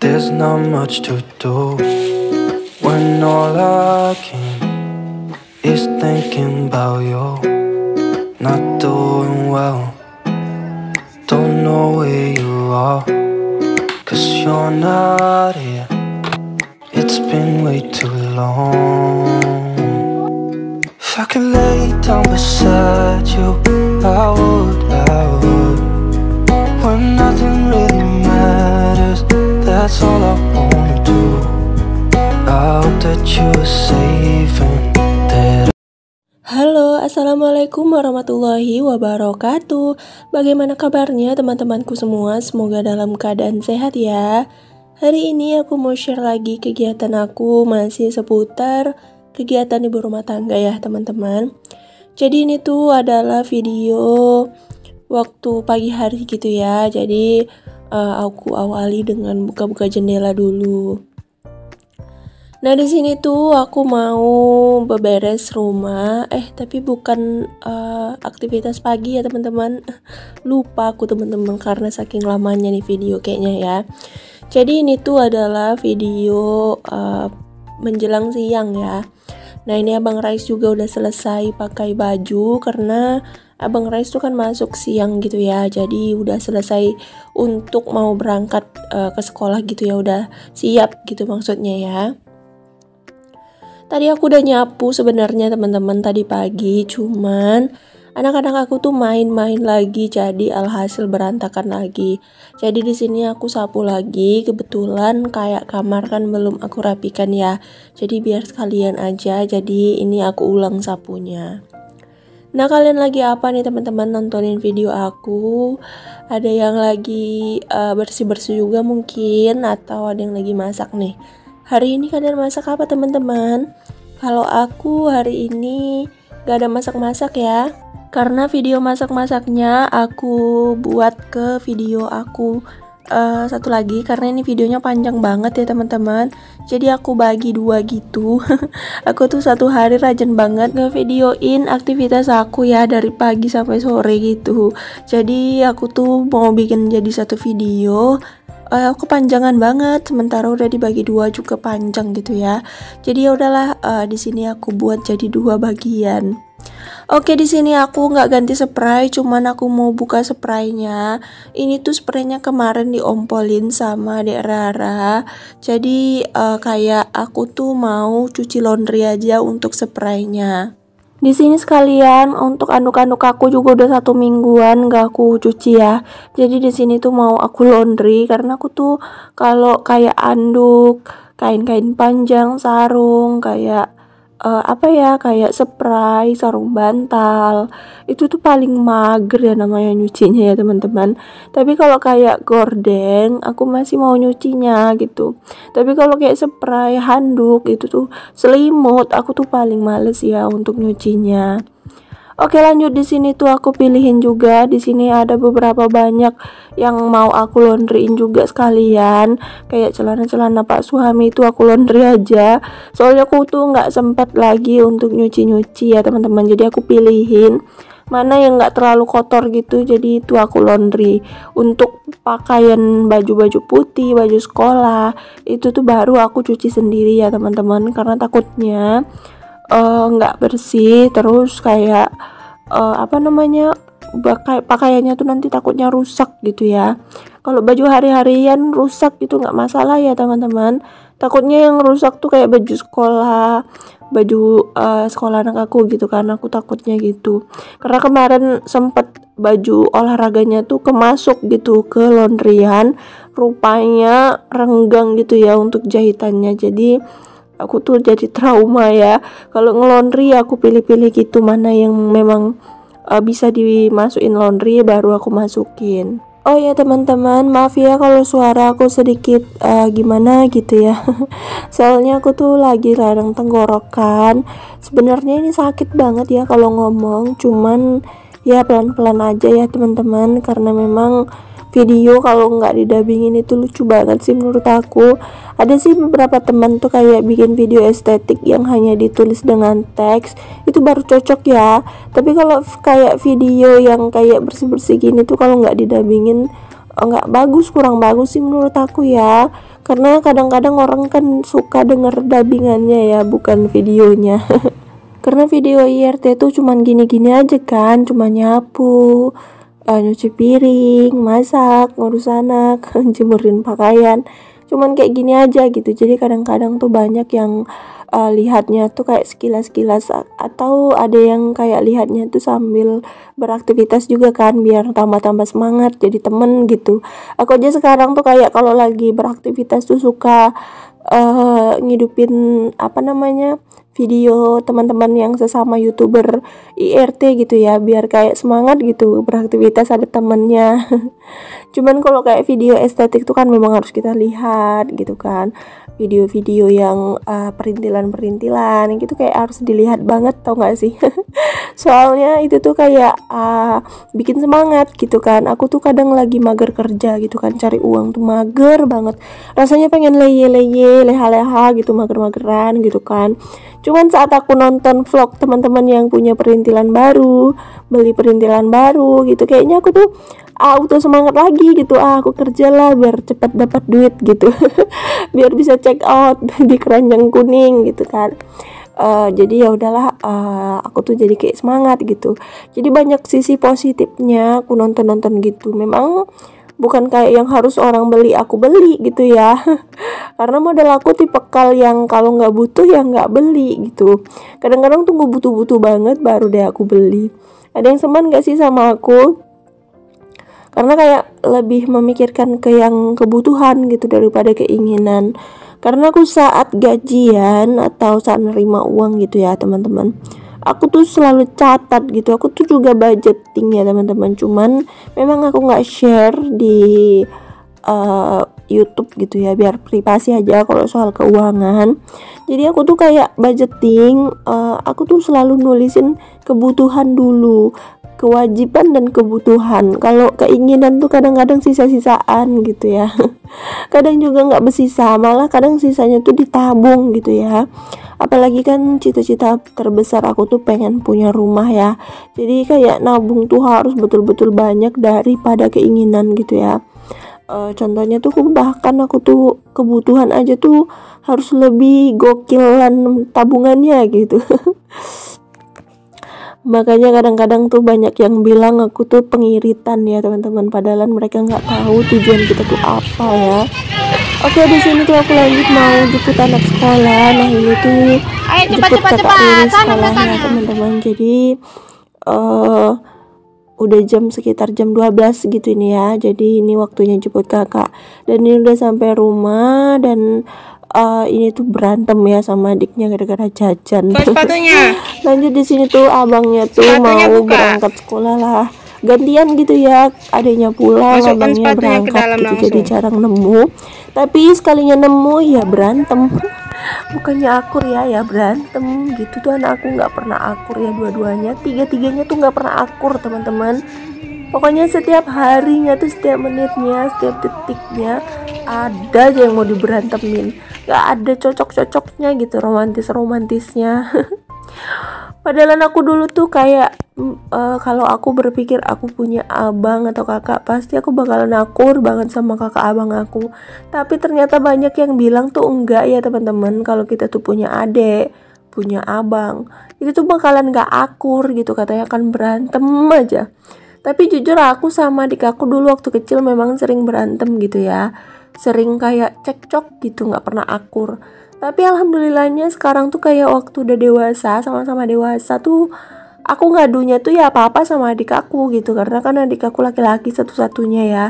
There's not much to do when all I can is thinking about you. Not doing well, don't know where you are, 'cause you're not here. It's been way too long. If I could lay down beside you, I would. When nothing really matters, that's all I wanna do. I hope that you are safe and that. Halo, assalamualaikum warahmatullahi wabarakatuh. Bagaimana kabarnya teman-temanku semua? Semoga dalam keadaan sehat ya. Hari ini aku mau share lagi kegiatan aku masih seputar kegiatan ibu rumah tangga ya teman-teman. Jadi ini tuh adalah video waktu pagi hari gitu ya. Jadi aku awali dengan buka-buka jendela dulu. Nah di sini tuh aku mau beberes rumah, tapi bukan aktivitas pagi ya teman-teman. Lupa aku teman-teman karena saking lamanya nih video kayaknya ya. Jadi ini tuh adalah video menjelang siang ya. Nah ini Abang Rais juga udah selesai pakai baju karena Abang Rais tuh kan masuk siang gitu ya. Jadi udah selesai untuk mau berangkat ke sekolah gitu ya, udah siap gitu maksudnya ya. Tadi aku udah nyapu sebenarnya teman-teman tadi pagi, cuman anak-anak aku tuh main-main lagi, jadi alhasil berantakan lagi. Jadi di sini aku sapu lagi, kebetulan kayak kamar kan belum aku rapikan ya. Jadi biar sekalian aja, jadi ini aku ulang sapunya. Nah kalian lagi apa nih teman-teman nontonin video aku? Ada yang lagi bersih-bersih juga mungkin, atau ada yang lagi masak nih. Hari ini kalian masak apa teman-teman? Kalau aku hari ini gak ada masak-masak ya. Karena video masak-masaknya aku buat ke video aku satu lagi. Karena ini videonya panjang banget ya teman-teman. Jadi aku bagi dua gitu. Aku tuh satu hari rajin banget ngevideoin aktivitas aku ya, dari pagi sampai sore gitu. Jadi aku tuh mau bikin jadi satu video. Kepanjangan banget, sementara udah dibagi dua juga panjang gitu ya. Jadi ya udahlah, di sini aku buat jadi dua bagian. Oke, di sini aku nggak ganti spray, cuman aku mau buka spraynya. Ini tuh spraynya kemarin diompolin sama Dek Rara. Jadi kayak aku tuh mau cuci laundry aja untuk spraynya. Di sini sekalian untuk anduk-anduk aku juga udah 1 mingguan gak aku cuci ya. Jadi di sini tuh mau aku laundry karena aku tuh kalau kayak anduk, kain-kain panjang, sarung, kayak kayak spray, sarung bantal, itu tuh paling mager ya namanya nyucinya ya teman-teman. Tapi kalau kayak gorden aku masih mau nyucinya gitu. Tapi kalau kayak spray, handuk itu tuh, selimut, aku tuh paling males ya untuk nyucinya. Oke, lanjut di sini tuh aku pilihin juga. Di sini ada beberapa banyak yang mau aku laundryin juga sekalian. Kayak celana-celana Pak Suhami itu aku laundry aja. Soalnya aku tuh nggak sempat lagi untuk nyuci-nyuci ya teman-teman. Jadi aku pilihin mana yang nggak terlalu kotor gitu. Jadi itu aku laundry. Untuk pakaian baju-baju putih, baju sekolah, itu tuh baru aku cuci sendiri ya teman-teman. Karena takutnya nggak bersih, terus kayak pakaiannya tuh nanti takutnya rusak gitu ya. Kalau baju hari-harian rusak itu nggak masalah ya teman-teman. Takutnya yang rusak tuh kayak baju sekolah, baju sekolah anak aku gitu kan. Aku takutnya gitu. Karena kemarin sempet baju olahraganya tuh kemasuk gitu ke laundryan, rupanya renggang gitu ya untuk jahitannya. Jadi aku tuh jadi trauma ya. Kalau nge-laundry aku pilih-pilih gitu mana yang memang bisa dimasukin laundry baru aku masukin. Oh ya teman-teman, maaf ya kalau suara aku sedikit gimana gitu ya. Soalnya aku tuh lagi radang tenggorokan. Sebenarnya ini sakit banget ya kalau ngomong, cuman ya pelan-pelan aja ya teman-teman, karena memang video kalau nggak didubbingin itu lucu banget sih menurut aku. Ada sih beberapa teman tuh kayak bikin video estetik yang hanya ditulis dengan teks, itu baru cocok ya. Tapi kalau kayak video yang kayak bersih-bersih gini tuh kalau nggak didubbingin nggak bagus, kurang bagus sih menurut aku ya. karena kadang-kadang orang kan suka denger dubbingannya ya, bukan videonya. Karena video IRT tuh cuman gini-gini aja kan, cuma nyapu, nyuci piring, masak, ngurus anak, jemurin pakaian, cuman kayak gini aja gitu. Jadi kadang-kadang tuh banyak yang lihatnya tuh kayak sekilas-sekilas, atau ada yang kayak lihatnya tuh sambil beraktivitas juga kan, biar tambah-tambah semangat jadi temen gitu. Aku aja sekarang tuh kayak kalau lagi beraktivitas tuh suka ngidupin apa namanya, video teman-teman yang sesama YouTuber IRT gitu ya, biar kayak semangat gitu beraktivitas ada temennya. Cuman kalau kayak video estetik tuh kan memang harus kita lihat gitu kan, video-video yang perintilan-perintilan gitu kayak harus dilihat banget, tau gak sih? Soalnya itu tuh kayak bikin semangat gitu kan. Aku tuh kadang lagi mager kerja gitu kan, cari uang tuh mager banget, rasanya pengen leye-leye, leha-leha gitu, mager-mageran gitu kan. Cuman saat aku nonton vlog teman-teman yang punya perintilan baru, beli perintilan baru gitu, kayaknya aku tuh auto semangat lagi gitu. Aku kerja lah biar cepat dapat duit gitu. Biar bisa check out di keranjang kuning gitu kan. Jadi ya udahlah, aku tuh jadi kayak semangat gitu. Jadi banyak sisi positifnya aku nonton gitu. Memang bukan kayak yang harus orang beli aku beli gitu ya. Karena model aku tipikal yang kalau nggak butuh ya nggak beli gitu. Kadang-kadang tunggu butuh-butuh banget baru deh aku beli. Ada yang seman gak sih sama aku? Karena kayak lebih memikirkan ke yang kebutuhan gitu daripada keinginan. Karena aku saat gajian atau saat nerima uang gitu ya teman-teman, aku tuh selalu catat gitu. Aku tuh juga budgeting ya teman-teman, cuman memang aku nggak share di YouTube gitu ya, biar privasi aja kalau soal keuangan. Jadi aku tuh kayak budgeting, aku tuh selalu nulisin kebutuhan dulu, kewajiban dan kebutuhan. Kalau keinginan tuh kadang-kadang sisa-sisaan gitu ya. Kadang juga nggak bersisa, malah kadang sisanya tuh ditabung gitu ya. Apalagi kan cita-cita terbesar aku tuh pengen punya rumah ya. Jadi kayak nabung tuh harus betul-betul banyak daripada keinginan gitu ya. Contohnya tuh bahkan aku tuh kebutuhan aja tuh harus lebih gokilan tabungannya gitu. Makanya kadang-kadang tuh banyak yang bilang aku tuh pengiritan ya teman-teman, padahal mereka nggak tahu tujuan kita tuh apa ya. Oke, di sini tuh aku lanjut mau jemput anak sekolah. Nah ini tuh jemput kakak Riri sekolahnya teman-teman. Jadi udah sekitar jam 12 gitu ini ya. Jadi ini waktunya jemput kakak. Dan ini udah sampai rumah dan ini tuh berantem ya sama adiknya gara-gara jajan. Sepatunya. Lanjut di sini tuh abangnya tuh Sepatunya mau buka. berangkat sekolah lah. Gantian gitu ya, adiknya pulang, Masukkan abangnya sepatunya ke berangkat dalam gitu. langsung. Jadi jarang nemu. Tapi sekalinya nemu ya berantem. Bukannya akur ya berantem gitu tuh. Anak aku nggak pernah akur ya, dua-duanya, tiga-tiganya tuh nggak pernah akur teman-teman. Pokoknya setiap harinya tuh, setiap menitnya, setiap detiknya ada aja yang mau diberantemin. Gak ada cocok-cocoknya gitu, romantis-romantisnya. Padahal aku dulu tuh kayak kalau aku berpikir aku punya abang atau kakak, pasti aku bakalan akur banget sama kakak abang aku. Tapi ternyata banyak yang bilang tuh enggak ya teman-teman. Kalau kita tuh punya adik, punya abang, itu tuh bakalan gak akur gitu, katanya kan berantem aja. Tapi jujur aku sama adik aku dulu waktu kecil memang sering berantem gitu ya, sering kayak cekcok gitu, gak pernah akur. Tapi alhamdulillahnya sekarang tuh kayak waktu udah dewasa, sama-sama dewasa tuh, aku ngadunya tuh ya apa-apa sama adik aku gitu. Karena kan adik aku laki-laki satu-satunya ya,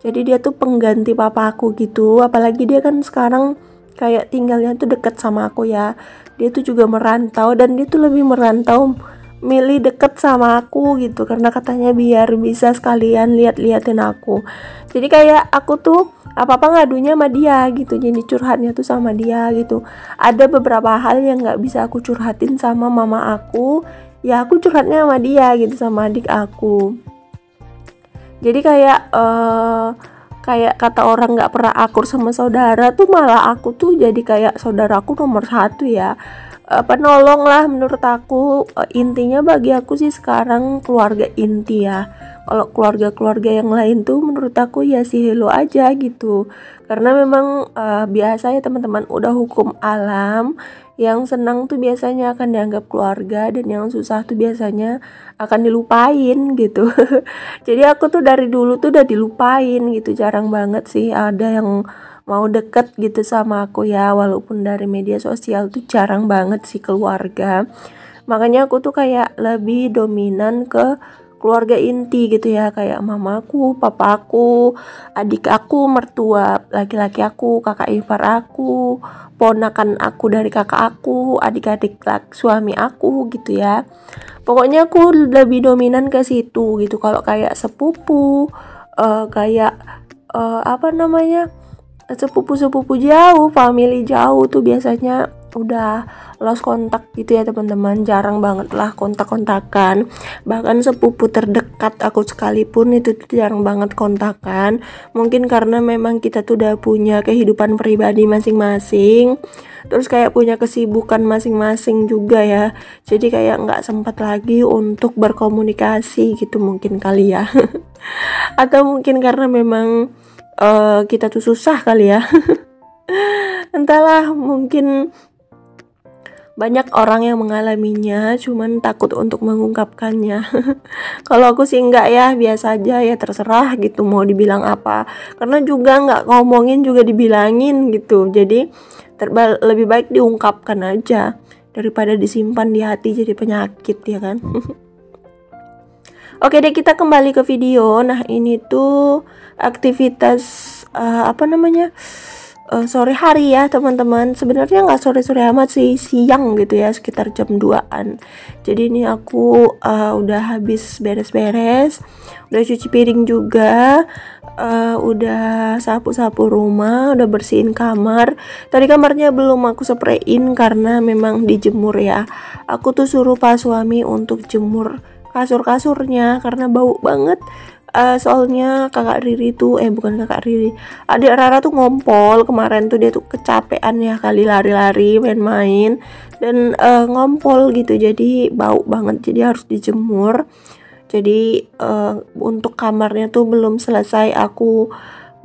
jadi dia tuh pengganti papa aku gitu. Apalagi dia kan sekarang kayak tinggalnya tuh deket sama aku ya. Dia tuh juga merantau, dan dia tuh lebih merantau milih deket sama aku gitu, karena katanya biar bisa sekalian lihat-liatin aku. Jadi kayak aku tuh apa-apa ngadunya sama dia gitu, jadi curhatnya tuh sama dia gitu. Ada beberapa hal yang nggak bisa aku curhatin sama mama aku, ya aku curhatnya sama dia gitu, sama adik aku. Jadi kayak kayak kata orang nggak pernah akur sama saudara tuh, malah aku tuh jadi kayak saudaraku nomor satu ya. Penolong lah menurut aku. Intinya bagi aku sih sekarang keluarga inti ya, Kalau keluarga-keluarga yang lain tuh menurut aku ya si hello aja gitu. Karena memang biasa ya teman-teman, udah hukum alam, yang senang tuh biasanya akan dianggap keluarga dan yang susah tuh biasanya akan dilupain gitu. Jadi aku tuh dari dulu tuh udah dilupain gitu, jarang banget sih ada yang mau deket gitu sama aku ya, walaupun dari media sosial tuh jarang banget sih keluarga. Makanya aku tuh kayak lebih dominan ke keluarga inti gitu ya, kayak mamaku, papaku, adik aku, mertua laki-laki aku, kakak ipar aku, ponakan aku dari kakak aku, adik-adik suami aku gitu ya. Pokoknya aku lebih dominan ke situ gitu. Kalau kayak sepupu, kayak apa namanya, sepupu-sepupu jauh, family jauh tuh biasanya udah lost kontak gitu ya teman-teman, jarang banget lah kontak-kontakan. Bahkan sepupu terdekat aku sekalipun itu tuh jarang banget kontakan. Mungkin karena memang kita tuh udah punya kehidupan pribadi masing-masing, terus kayak punya kesibukan masing-masing juga ya, jadi kayak nggak sempat lagi untuk berkomunikasi gitu mungkin kali ya. Atau mungkin karena memang kita tuh susah kali ya. Entahlah, mungkin banyak orang yang mengalaminya, cuman takut untuk mengungkapkannya. Kalau aku sih enggak ya, biasa aja ya, terserah gitu mau dibilang apa. Karena juga nggak ngomongin juga dibilangin gitu. Jadi lebih baik diungkapkan aja daripada disimpan di hati jadi penyakit ya kan. Oke deh, kita kembali ke video. Nah ini tuh aktivitas sore hari ya teman-teman. Sebenarnya nggak sore-sore amat sih, siang gitu ya, sekitar jam 2-an. Jadi ini aku udah habis beres-beres, udah cuci piring juga, udah sapu-sapu rumah, udah bersihin kamar. Tadi kamarnya belum aku sprayin karena memang dijemur ya. Aku tuh suruh Pak suami untuk jemur kasur-kasurnya karena bau banget. Soalnya kakak Riri tuh bukan kakak Riri, adik Rara tuh ngompol kemarin tuh, dia tuh kecapean ya kali, lari-lari main-main dan ngompol gitu, jadi bau banget, jadi harus dijemur. Jadi untuk kamarnya tuh belum selesai aku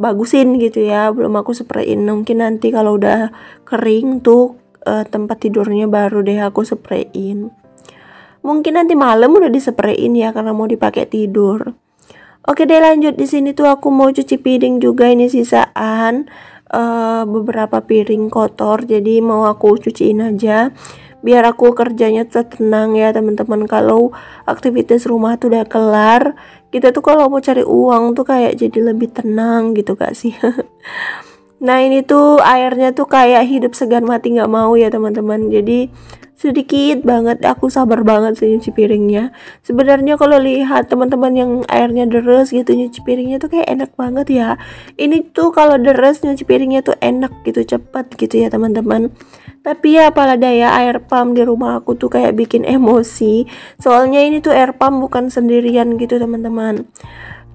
bagusin gitu ya, belum aku sprayin. Mungkin nanti kalau udah kering tuh tempat tidurnya baru deh aku sprayin. Mungkin nanti malam udah disprayin ya karena mau dipakai tidur. Oke deh, lanjut. Di sini tuh aku mau cuci piring juga, ini sisaan beberapa piring kotor, jadi mau aku cuciin aja biar aku kerjanya tuh tenang ya teman-teman. Kalau aktivitas rumah tuh udah kelar, kita tuh kalau mau cari uang tuh kayak jadi lebih tenang gitu gak sih? Nah ini tuh airnya tuh kayak hidup segan mati nggak mau ya teman-teman, jadi sedikit banget, aku sabar banget sih nyuci piringnya. Sebenarnya kalau lihat teman-teman yang airnya deres gitu nyuci piringnya tuh kayak enak banget ya. Ini tuh kalau deres nyuci piringnya tuh enak gitu, cepet gitu ya teman-teman. Tapi ya apalah daya, air pump di rumah aku tuh kayak bikin emosi. Soalnya ini tuh air pump bukan sendirian gitu teman-teman.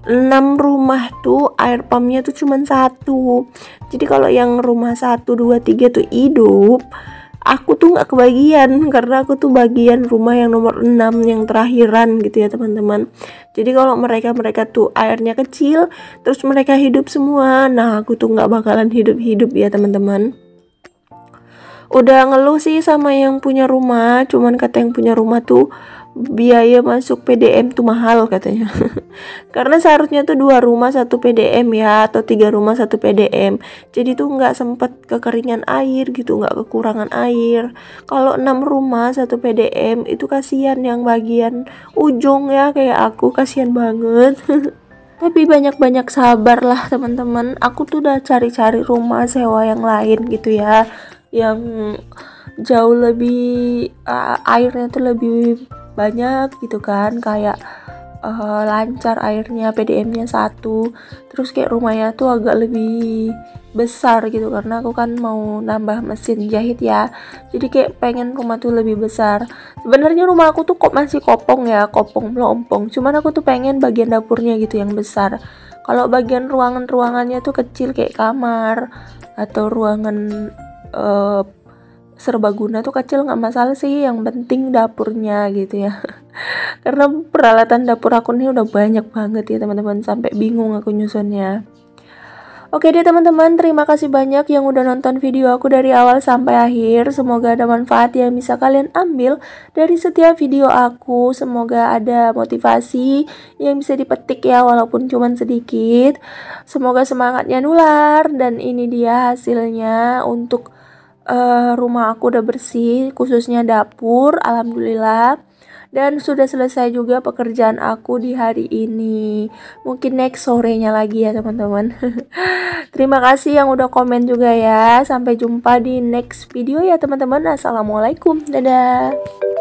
6 rumah tuh air pumpnya tuh cuman 1. Jadi kalau yang rumah 1, 2, 3 tuh hidup, aku tuh nggak kebagian karena aku tuh bagian rumah yang nomor 6 yang terakhiran gitu ya teman-teman. Jadi kalau mereka tuh airnya kecil terus mereka hidup semua, nah aku tuh nggak bakalan hidup ya teman-teman. Udah ngeluh sih sama yang punya rumah, cuman kata yang punya rumah tuh biaya masuk PDM tuh mahal katanya. Karena seharusnya tuh 2 rumah 1 PDM ya, atau 3 rumah 1 PDM. Jadi tuh nggak sempet kekeringan air gitu, nggak kekurangan air. Kalau 6 rumah 1 PDM itu kasihan yang bagian ujung ya, kayak aku kasihan banget. Tapi banyak-banyak sabar lah teman-teman. Aku tuh udah cari-cari rumah sewa yang lain gitu ya, yang jauh lebih airnya tuh lebih banyak gitu kan, kayak lancar airnya, PDM-nya 1, terus kayak rumahnya tuh agak lebih besar gitu karena aku kan mau nambah mesin jahit ya, jadi kayak pengen rumah tuh lebih besar. Sebenarnya rumah aku tuh kok masih kopong ya, kopong melompong, cuman aku tuh pengen bagian dapurnya gitu yang besar. Kalau bagian ruangannya tuh kecil kayak kamar atau ruangan serbaguna tuh kecil nggak masalah sih, yang penting dapurnya gitu ya. Karena peralatan dapur aku nih udah banyak banget ya teman-teman, sampai bingung aku nyusunnya. Oke deh teman-teman, terima kasih banyak yang udah nonton video aku dari awal sampai akhir. Semoga ada manfaat yang bisa kalian ambil dari setiap video aku. Semoga ada motivasi yang bisa dipetik ya, walaupun cuman sedikit. Semoga semangatnya nular. Dan ini dia hasilnya untuk rumah aku udah bersih, khususnya dapur, alhamdulillah. Dan sudah selesai juga pekerjaan aku di hari ini. Mungkin next sorenya lagi ya teman-teman. Terima kasih yang udah komen juga ya. Sampai jumpa di next video ya teman-teman. Assalamualaikum. Dadah.